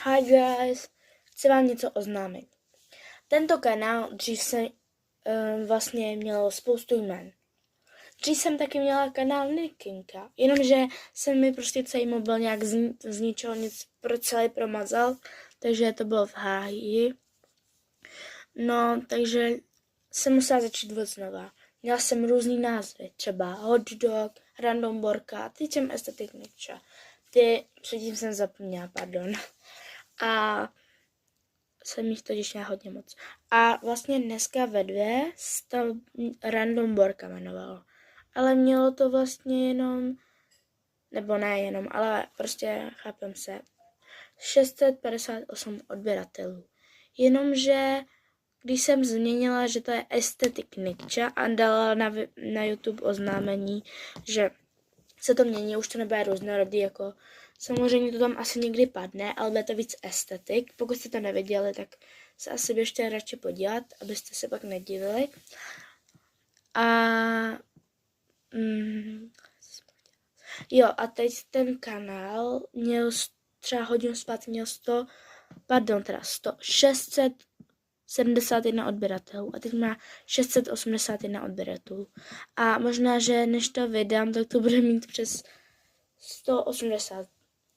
Hi guys, chci vám něco oznámit. Tento kanál dřív se vlastně měl spoustu jmen. Dřív jsem taky měla kanál Nikinka, jenomže jsem mi prostě celý mobil nějak z ničeho nic celý promazal, takže to bylo v háji. No, takže jsem musela začít od znova. Měla jsem různý názvy, třeba Hot Dog, Random Borka, teď jsem Aesthetic Nicha. Ty předtím jsem zapomněla, pardon. A jsem jich totiž měla hodně moc. A vlastně dneska ve 2 to Random Borka jmenovalo. Ale mělo to vlastně jenom, nebo ne jenom, ale prostě chápem se, 658 odběratelů. Jenomže když jsem změnila, že to je Aesthetic Nicha a dala na YouTube oznámení, že se to mění, už to nebude různorodý, jako samozřejmě to tam asi někdy padne, ale bude to víc aesthetic. Pokud jste to neviděli, tak se asi běžte radši podívat, abyste se pak nedivili. A a teď ten kanál měl třeba hodinu zpátky měl 671 odběratelů a teď má 681 odběratelů. A možná, že než to vydám, tak to bude mít přes 180.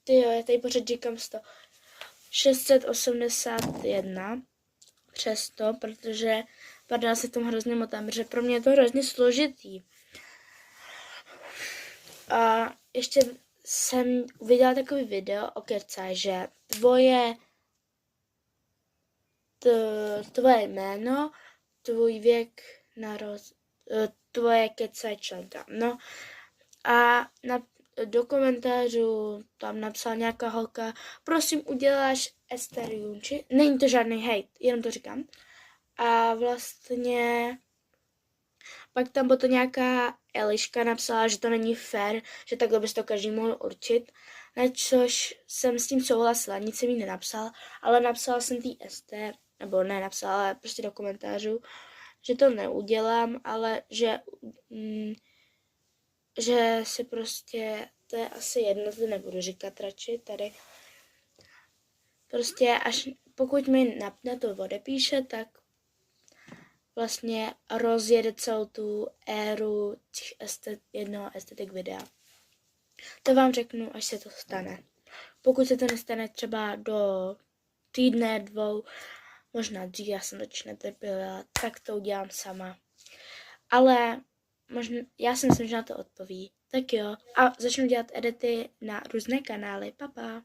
Já tady pořád říkám 681 přes to, protože pardon, se v tom hrozně motám, protože pro mě je to hrozně složitý. A ještě jsem viděla takový video o kece, že tvoje jméno, tvůj věk, tvoje kecaj členka. No a do komentářů tam napsala nějaká holka, prosím uděláš Ethereum, či? Není to žádný hate, jenom to říkám. A vlastně pak tam potom nějaká Eliška napsala, že to není fair, že takhle bys to každý mohl určit. Na což jsem s tím souhlasila, nic jsem jí nenapsala, ale napsala jsem tý ST, nebo ne napsala, ale prostě do komentářů, že to neudělám, ale že si prostě, to je asi jedno, to nebudu říkat radši tady. Prostě pokud mi na to odepíše, tak vlastně rozjede celou tu éru jednoho estetik videa. To vám řeknu, až se to stane. Pokud se to nestane třeba do týdne, 2, možná dřív, já jsem totiž netrpěla, tak to udělám sama. Ale já si myslím, že na to odpoví. Tak jo. A začnu dělat edity na různé kanály. Pa, pa.